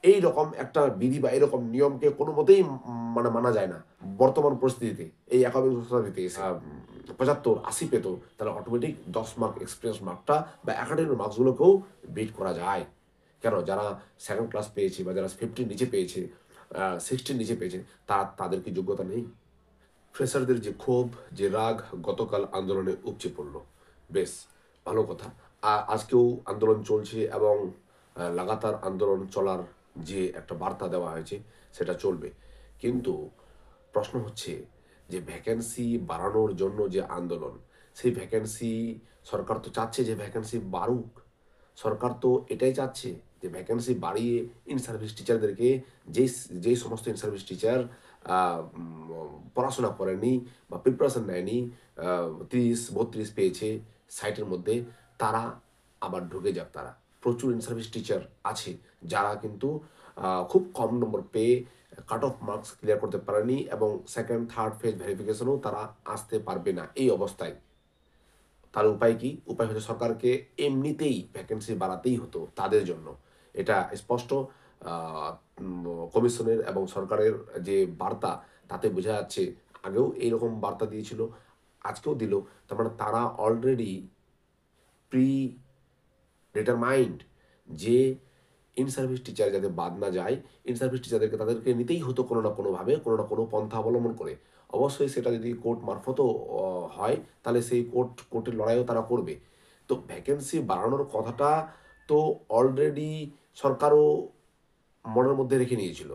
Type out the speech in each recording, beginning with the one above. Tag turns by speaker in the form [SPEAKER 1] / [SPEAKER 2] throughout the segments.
[SPEAKER 1] এই রকম একটা বিধি বা এরকম নিয়মকে কোনো মতেই মানে মানা যায় না বর্তমান পরিস্থিতিতে। এই একবিংশ শতাব্দীতে এসে ৭৫-৮০ পেত, তাহলে অটোমেটিক ১০ মার্ক এক্সপিরিয়েন্স মার্কটা বা একাডেমিক মার্কসগুলোকেও বিট করা যায়। কেন? যারা সেকেন্ড ক্লাস পেয়েছে বা যারা 50 নিচে পেয়েছে, 60 নিচে পেয়েছে, তাদের কি যোগ্যতা নেই? ফ্রেশারদের যে ক্ষোভ, যে রাগ গতকাল আন্দোলনে উপচে পড়ল। বেশ ভালো কথা। আজকেও আন্দোলন চলছে এবং লাগাতার আন্দোলন চলার যে একটা বার্তা দেওয়া হয়েছে সেটা চলবে। কিন্তু প্রশ্ন হচ্ছে যে ভ্যাকেন্সি বাড়ানোর জন্য যে আন্দোলন, সেই ভ্যাকেন্সি সরকার তো চাচ্ছে যে ভ্যাকেন্সি বাড়ুক। সরকার তো এটাই চাচ্ছে যে ভ্যাকেন্সি বাড়িয়ে ইন সার্ভিস টিচারদেরকে, যেই সমস্ত ইন সার্ভিস টিচার পড়াশোনা করেনি বা প্রিপারেশন নেয়নি, ৩০-৩২ পেয়েছে সাইটের মধ্যে, তারা আবার ঢুকে যাক তারা। প্রচুর ইন সার্ভিস টিচার আছে যারা কিন্তু খুব কম নম্বর পেয়ে কাট অফ মার্কস ক্লিয়ার করতে পারেনি এবং সেকেন্ড, থার্ড ফেজ ভেরিফিকেশনেও তারা আসতে পারবে না এই অবস্থায়। তার উপায় কি? উপায় হচ্ছে সরকারকে এমনিতেই ভ্যাকেন্সি বাড়াতেই হতো তাদের জন্য। এটা স্পষ্ট আ উম কমিশনের এবং সরকারের যে বার্তা, তাতে বোঝা যাচ্ছে আগেও এইরকম বার্তা দিয়েছিল, আজকেও দিল। তার মানে তারা অলরেডি প্রি ডিটারমাইন্ড যে ইন সার্ভিস টিচার যাতে বাদ না যায়, ইন সার্ভিস টিচারদেরকে তাদেরকে নিতেই হতো কোনো না কোনোভাবে, কোনো না কোনো পন্থা অবলম্বন করে। অবশ্যই সেটা যদি কোর্ট মারফতও হয়, তাহলে সেই কোর্টের লড়াইও তারা করবে। তো ভ্যাকেন্সি বাড়ানোর কথাটা তো অলরেডি সরকারও মনের মধ্যে রেখে নিয়েছিল।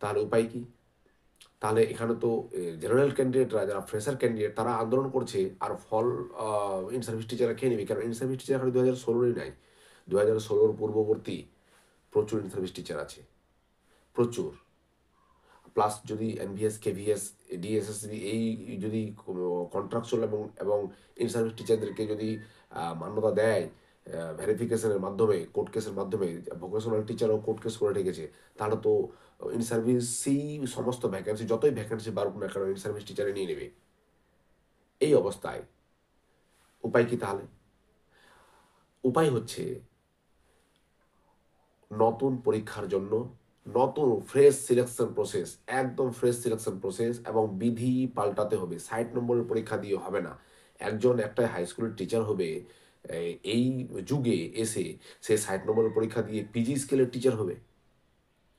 [SPEAKER 1] তাহলে উপায় কি? তাহলে এখানে তো জেনারেল ক্যান্ডিডেটরা যারা ফ্রেশার ক্যান্ডিডেট তারা আন্দোলন করছে আর ফল আ ইন সার্ভিস টিচাররা খেয়ে নিবে। কারণ ইন সার্ভিস টিচার খালি ২০১৬ ই নাই। ২০১৬ পূর্ববর্তী প্রচুর ইন সার্ভিস টিচার আছে। প্রচুর। প্লাস যদি এনভিএস, কেভিএস, ডিএসএসবি এই যদি কন্ট্রাকচুয়াল এবং ইন সার্ভিস টিচারদেরকে যদি মান্যতা দেয় ভেরিফিকেশন এর মাধ্যমে, কোর্ট কেসের মাধ্যমে, ভোকেশনাল টিচারও কোর্ট কেস করে রেখেছে। তাহলে তো ইন সার্ভিসেই সমস্ত ভ্যাকেন্সি, যতই ভ্যাকেন্সি বাড়ুক না কেন, ইন সার্ভিস টিচারে নিয়ে নেবে। এই অবস্থায় উপায় কি তাহলে? উপায় হচ্ছে নতুন পরীক্ষার জন্য নতুন ফ্রেশ সিলেকশন প্রসেস, একদম ফ্রেশ সিলেকশন প্রসেস এবং বিধি পাল্টাতে হবে। ৬০ নম্বরের পরীক্ষা দিয়ে হবে না। একজন একটা হাই স্কুলের টিচার হবে, এই যুগে এসে সে ৬০ নম্বরের পরীক্ষা দিয়ে পিজি স্কেলের টিচার হবে?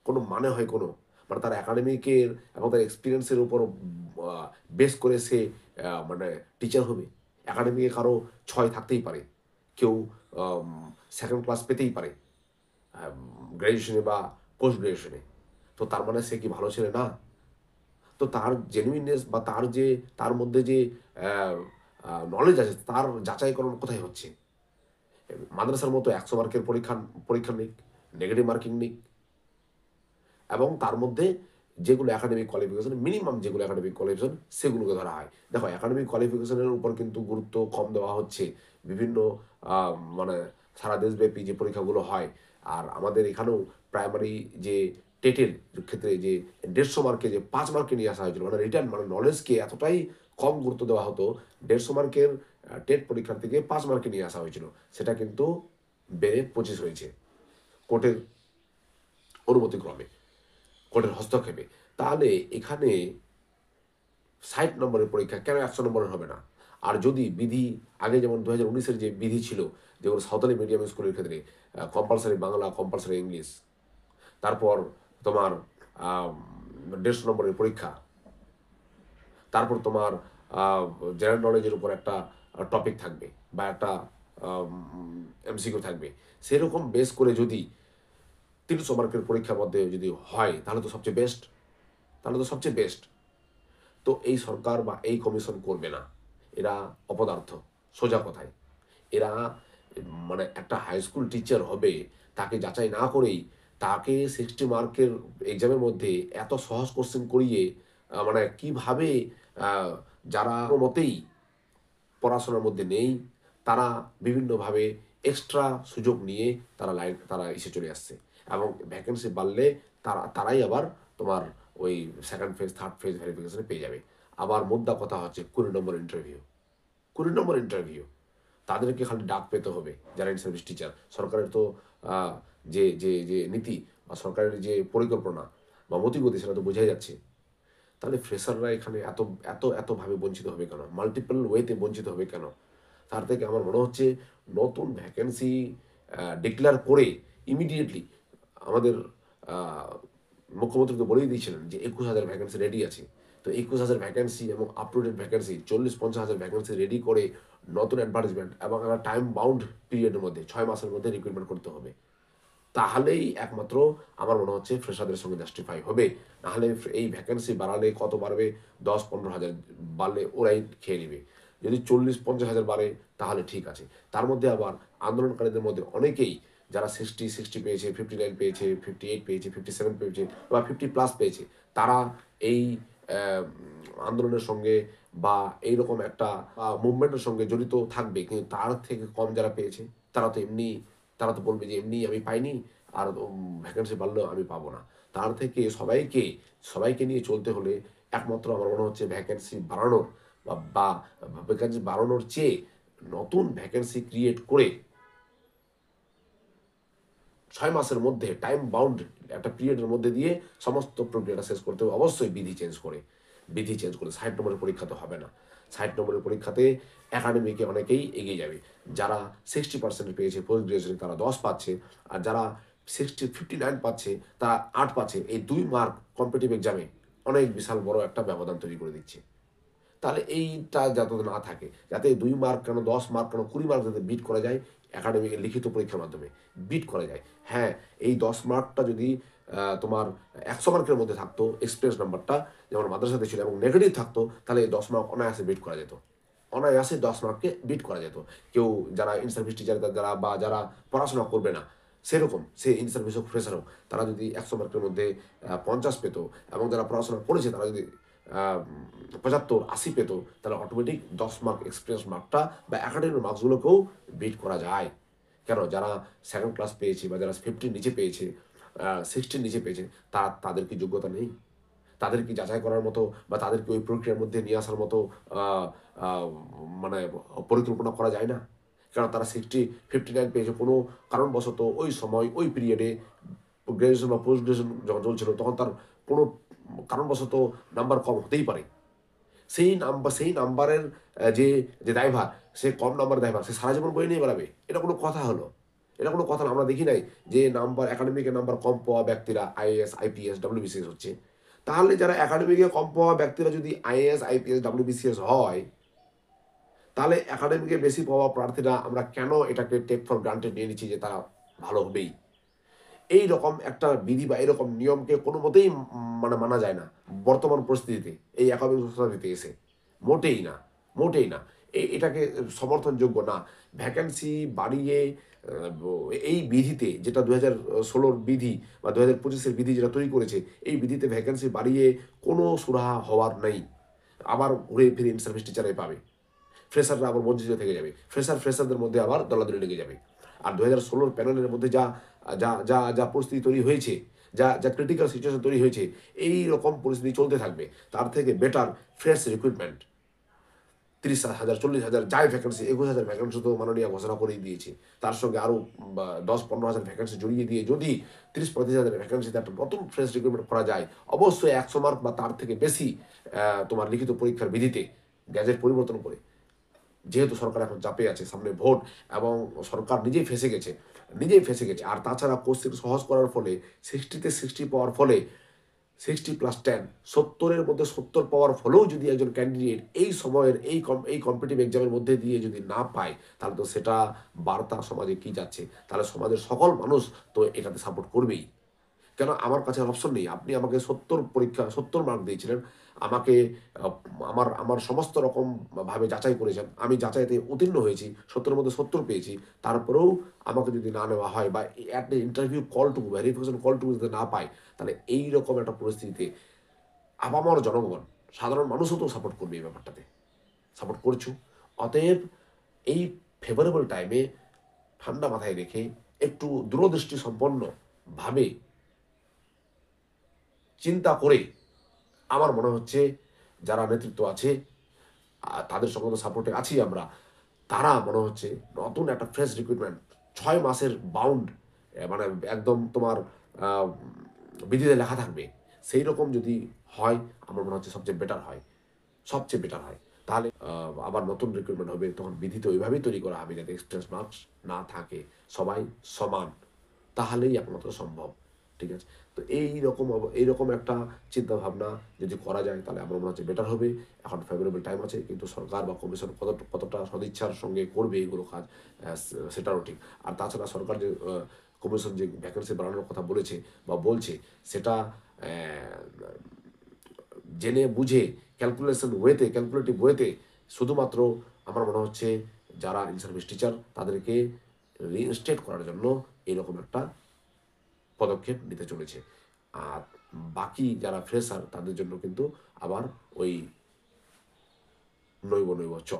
[SPEAKER 1] কোনো মানে হয় কোনো? মানে তার একাডেমিকের এবং তার এক্সপেরিয়েন্স এর উপর আ বেস করে সে মানে টিচার হবে? একাডেমিকে কারো ৬ থাকতেই পারে। কেউ আম 2nd ক্লাস পেতেই পারে। আম গ্র্যাজুয়েশনে বা পোস্ট গ্র্যাজুয়েশনে। তো তার মানে সে কি ভালো ছেলে না? তো তার জেনুইননেস বা তার মধ্যে যে অ্যা আ নলেজ আছে তার যাচাইকরণ কোথায় হচ্ছে? মাদ্রাসার মতো ১০০ মার্কের পরীক্ষা নিক, নেগেটিভ মার্কিং নিক এবং তার মধ্যে যেগুলো একাডেমিক কোয়ালিফিকেশন, মিনিমাম যেগুলো একাডেমিক কোয়ালিফিকেশন সেগুলোকে ধরা হয়। দেখো একাডেমিক কোয়ালিফিকেশন এর উপর কিন্তু গুরুত্ব কম দেওয়া হচ্ছে। বিভিন্ন আ মানে সারা দেশব্যাপী যে পরীক্ষাগুলো হয়, আর আমাদের এখানেও প্রাইমারি যে টেটের ক্ষেত্রে যে ১৫০ মার্কে যে ৫ মার্কে নিয়ে আসা হয়েছিল। মানে রিটেন মানে নলেজকে এতটাই কম গুরুত্ব দেওয়া হতো, ১৫০ মার্কের টেট পরীক্ষার থেকে ৫ মার্কে নিয়ে আসা হয়েছিল। সেটা কিন্তু বেড়ে ২৫ হয়েছে। কোর্টের অনুমতিক্রমে, কোর্টের হস্তক্ষেপে। তাহলে এখানে ৬০ নম্বরের পরীক্ষা কেন ১০০ নম্বরের হবে না? আর যদি বিধি আগে যেমন ২০১৯ এর যে বিধি ছিল, যেগুলো সাঁওতালি মিডিয়াম স্কুলের ক্ষেত্রে কম্পালসরি বাংলা, কম্পালসরি ইংলিশ। তারপর তোমার আম ১৫০ নম্বরের পরীক্ষা। তারপর তোমার আ জেনারেল নলেজের উপর একটা টপিক থাকবে বা একটা আম এমসিকিউ থাকবে। সেরকম বেস করে যদি ৩০০ মার্কের পরীক্ষার মধ্যে যদি হয়, তাহলে তো সবচেয়ে বেস্ট। তাহলে তো সবচেয়ে বেস্ট। তো এই সরকার বা এই কমিশন করবে না। এরা অপদার্থ, সোজা কথায়। এরা মানে একটা হাই স্কুল টিচার হবে, তাকে যাচাই না করেই তাকে 60 মার্কের এক্সামের মধ্যে এত সহজ কোয়েশ্চেন করিয়ে মানে কিভাবে আ যারা কোনমতেই পড়াশোনার মধ্যে নেই, তারা বিভিন্নভাবে এক্সট্রা সুযোগ নিয়ে তারা এসে চলে আসছে। এবং ভ্যাকেন্সি বাড়লে তারাই আবার তোমার ওই 2nd phase, 3rd phase verification পেয়ে যাবে। আবার মোদ্দা কথা হচ্ছে ২০ নম্বর ইন্টারভিউ। ২০ নম্বর ইন্টারভিউ। তাদেরকে খালি ডাক পেতে হবে যারা ইন সার্ভিস টিচার। সরকারের তো আ যে যে যে নীতি বা সরকারের যে পরিকল্পনা বা মতিগতি সেটা তো বোঝাই যাচ্ছে। তাহলে ফ্রেশাররা এখানে এত এত এতভাবে বঞ্চিত হবে কেন? মাল্টিপল ওয়েতে বঞ্চিত হবে কেন? তার থেকে আমার মনে হচ্ছে নতুন ভ্যাকেন্সি ডিক্লেয়ার করে ইমিডিয়েটলি আমাদের আ মুখ্যমন্ত্রী তো বলেই দিয়েছিলেন যে ২১,০০০ ভ্যাকেন্সি রেডি আছে। তো ২১,০০০ ভ্যাকেন্সি এবং আপ টু ডেট ভ্যাকেন্সি ৪০-৫০,০০০ ভ্যাকেন্সি রেডি করে নতুন অ্যাডভার্টাইজমেন্ট এবং একটা টাইম বাউন্ড পিরিয়ডের মধ্যে ৬ মাসের মধ্যে রিক্রুটমেন্ট করতে হবে। তাহলেই একমাত্র আমার মনে হচ্ছে ফ্রেশারদের সঙ্গে জাস্টিফাই হবে। নাহলে এই ভ্যাকেন্সি বাড়ালে কত বাড়বে? ১০-১৫,০০০ বাড়লে ওরাই খেয়ে নিবে। যদি ৪০-৫০,০০০ বাড়ে তাহলে ঠিক আছে। তার মধ্যে আবার আন্দোলনকারীদের মধ্যে অনেকেই যারা 60 পেয়েছে, 59 পেয়েছে, 58 পেয়েছে, 57 পেয়েছে বা 50 প্লাস পেয়েছে, তারা এই আন্দোলনের সঙ্গে বা এইরকম একটা মুভমেন্টের সঙ্গে জড়িত থাকবে। কিন্তু তার থেকে কম যারা পেয়েছে তারা তো তারা তো বলবে যে এমনি আমি পাইনি আর ভ্যাকেন্সি বাড়লেও আমি পাবো না। তার থেকে সবাইকে নিয়ে চলতে হলে একমাত্র আমার মনে হচ্ছে ভ্যাকেন্সি বাড়ানোর বা ভ্যাকেন্সি বাড়ানোর চেয়ে নতুন ভ্যাকেন্সি ক্রিয়েট করে ৬ মাসের মধ্যে টাইম বাউন্ড একটা পিরিয়ডের মধ্যে দিয়ে সমস্ত প্রক্রিয়াটা শেষ করতে হবে। অবশ্যই বিধি চেঞ্জ করে ৬০ নম্বরের পরীক্ষা তো হবে না। ৬০ নম্বরের পরীক্ষাতে একাডেমিকে অনেকেই এগিয়ে যাবে। যারা 60% পেয়েছে পোস্ট গ্র্যাজুয়েশনে তারা ১০ পাচ্ছে। আর যারা 59 পাচ্ছে তারা ৮ পাচ্ছে। এই ২ মার্ক কম্পিটিটিভ এক্সামে অনেক বিশাল বড় একটা ব্যবধান তৈরি করে দিচ্ছে। তাহলে এইটা যাতে না থাকে, যাতে ২ মার্ক কেন ১০ মার্ক কেন ২০ মার্ক যাতে বিট করা যায় একাডেমিক লিখিত পরীক্ষার মাধ্যমে বিট করা যায়। হ্যাঁ, এই ১০ মার্কটা যদি তোমার ১০০ মার্কের মধ্যে থাকতো এক্সপিরিয়েন্স নাম্বারটা যেমন মাদ্রাসাতে ছিল এবং নেগেটিভ থাকতো তাহলে এই ১০ মার্ক অনায়াসে বিট করা যেত। অনায়াসে ১০ মার্ককে বিট করা যেত। কেউ যারা ইন সার্ভিস টিচার যারা বা যারা পড়াশোনা করবে না সেরকম সে ইন সার্ভিস হোক ফ্রেশার হোক তারা যদি ১০০ মার্কের মধ্যে ৫০ পেত এবং যারা পড়াশোনা করেছে তারা যদি ৭৫-৮০ পেত তাহলে অটোমেটিক ১০ মার্ক এক্সপিরিয়েন্স মার্কটা বা একাডেমিক মার্কসগুলোকেও বিট করা যায়। কেন? যারা সেকেন্ড ক্লাস পেয়েছে বা যারা 50 নিচে পেয়েছে, 60 নিচে পেয়েছে তাদের কি যোগ্যতা নেই? তাদের কি যাচাই করার মতো বা তাদেরকে ওই প্রক্রিয়ার মধ্যে নিয়ে আসার মতো আ আ মানে পরিকল্পনা করা যায় না? কারণ তারা 59 পেয়েছে কোনো কারণবশত ওই সময় ওই পিরিয়ডে গ্র্যাজুয়েশন বা পোস্ট গ্র্যাজুয়েশন যখন চলছিল তখন তার কোনো কারণবশত নাম্বার কম হতেই পারে। সেই নাম্বারের যে দায়ভার, সে কম নাম্বারের দায়ভার সে সারা জীবন বয়ে নিয়ে বেড়াবে। এটা কোনো কথা হলো? এটা কোনো কথা না। আমরা দেখি নাই যে একাডেমিকে নাম্বার কম পাওয়া ব্যক্তিরা আইএএস, আইপিএস, ডব্লিউবিসিএস হচ্ছে। তাহলে যারা একাডেমিকে কম পাওয়া ব্যক্তিরা যদি আইএএস, আইপিএস, ডব্লিউবিসিএস হয়, তাহলে একাডেমিকে বেশি পাওয়া প্রার্থীরা আমরা কেন এটাকে টেক ফর গ্রান্টেড নিয়ে নিচ্ছি যে তারা ভালো হবেই? এইরকম একটা বিধি বা এরকম নিয়মকে কোনো মতেই মানে মানা যায় না। বর্তমান পরিস্থিতিতে এই একবিংশ শতাব্দীতে এসে। মোটেই না, মোটেই না। এটাকে সমর্থনযোগ্য না। ভ্যাকেন্সি বাড়িয়ে এই বিধিতে যেটা ২০১৬ র বিধি বা ২০২৫ এর বিধি যেটা তৈরি করেছে, এই বিধিতে ভ্যাকেন্সি বাড়িয়ে কোনো সুরাহা হওয়ার নেই। আবার ঘুরে ফিরে ইন সার্ভিস টিচারাই পাবে। ফ্রেশাররা আবার বঞ্চিত থেকে যাবে। ফ্রেশারদের মধ্যে আবার দলাদলি লেগে যাবে। আর ২০১৬ প্যানেলের মধ্যে যা যা যা যা পরিস্থিতি তৈরি হয়েছে, যা ক্রিটিক্যাল সিচুয়েশন তৈরি হয়েছে, এইরকম পরিস্থিতি চলতে থাকবে। তার থেকে বেটার ফ্রেশ রিক্রুটমেন্ট ৩০,০০০, ৪০,০০০ যাই ভ্যাকেন্সি ২১,০০০ ভ্যাকেন্সি তো মাননীয় ঘোষণা করেই দিয়েছে। তার সঙ্গে আরও ১০-১৫,০০০ ভ্যাকেন্সি জড়িয়ে দিয়ে যদি ৩০-৩৫,০০০ ভ্যাকেন্সিতে একটা নতুন ফ্রেশ রিক্রুটমেন্ট করা যায়, অবশ্যই ১০০ মার্ক বা তার থেকে বেশি তোমার লিখিত পরীক্ষার বিধিতে গ্যাজেট পরিবর্তন করে যেহেতু সরকার এখন চাপে আছে সামনে ভোট এবং সরকার নিজেই ফেঁসে গেছে আর তাছাড়া কোশ্চেন সহজ করার ফলে 60-তে 60 পাওয়ার ফলে 60+10 70-এর মধ্যে 70 পাওয়ার ফলেও যদি একজন ক্যান্ডিডেট এই সময়ের এই কম্পিটিটিভ এক্সামের মধ্যে দিয়ে যদি না পায় তাহলে তো সেটা বার্তা সমাজে কি যাচ্ছে? তাহলে সমাজের সকল মানুষ তো এটাতে সাপোর্ট করবেই। কেন আমার কাছে আর অপশন নেই। আপনি আমাকে ৭০ মার্ক দিয়েছিলেন। আমাকে আ আমার আমার সমস্ত রকম ভাবে যাচাই করেছেন। আমি যাচাইতে উত্তীর্ণ হয়েছি। ৭০ এর মধ্যে ৭০ পেয়েছি। তারপরেও আমাকে যদি না নেওয়া হয় বা একটা ইন্টারভিউ কলটুকু, ভেরিফিকেশন কলটুকু যদি না পাই, তাহলে এইরকম একটা পরিস্থিতিতে আপামর জনগণ, সাধারণ মানুষও তো সাপোর্ট করবে এই ব্যাপারটাতে। সাপোর্ট করছো। অতএব এই ফেভারেবল টাইমে ঠান্ডা মাথায় রেখে একটু দূরদৃষ্টি সম্পন্ন ভাবে চিন্তা করে আমার মনে হচ্ছে যারা নেতৃত্ব আছে তাদের সঙ্গে তো সাপোর্টে আছি আমরা। তারা মনে হচ্ছে নতুন একটা ফ্রেশ রিক্রুটমেন্ট ৬ মাসের বাউন্ড মানে একদম তোমার আহ, বিধিতে লেখা থাকবে, সেই রকম যদি হয় আমার মনে হচ্ছে সবচেয়ে বেটার হয়, সবচেয়ে বেটার হয়। তাহলে আবার নতুন রিক্রুটমেন্ট হবে, তখন বিধি তো ওইভাবেই তৈরি করা হবে যাতে এক্সপিরিয়েন্স মার্কস না থাকে, সবাই সমান, তাহলেই একমাত্র সম্ভব। ঠিক আছে, তো এইরকম একটা চিন্তা ভাবনা যদি করা যায় তাহলে আমার মনে হচ্ছে বেটার হবে। এখন ফেভারেবল টাইম আছে, কিন্তু সরকার বা কমিশন কতটা সদিচ্ছার সঙ্গে করবে এগুলো কাজ, সেটাও ঠিক। আর তাছাড়া সরকার যে কমিশন যে ভ্যাকেন্সি বাড়ানোর কথা বলেছে বা বলছে, সেটা জেনে বুঝে ক্যালকুলেটিভ ওয়েতে শুধুমাত্র আমার মনে হচ্ছে যারা ইন সার্ভিস টিচার তাদেরকে রিইনস্টেট করার জন্য এরকম একটা পদক্ষেপ নিতে চলেছে। আর বাকি যারা ফ্রেশার তাদের জন্য কিন্তু আবার ওই নৈব চ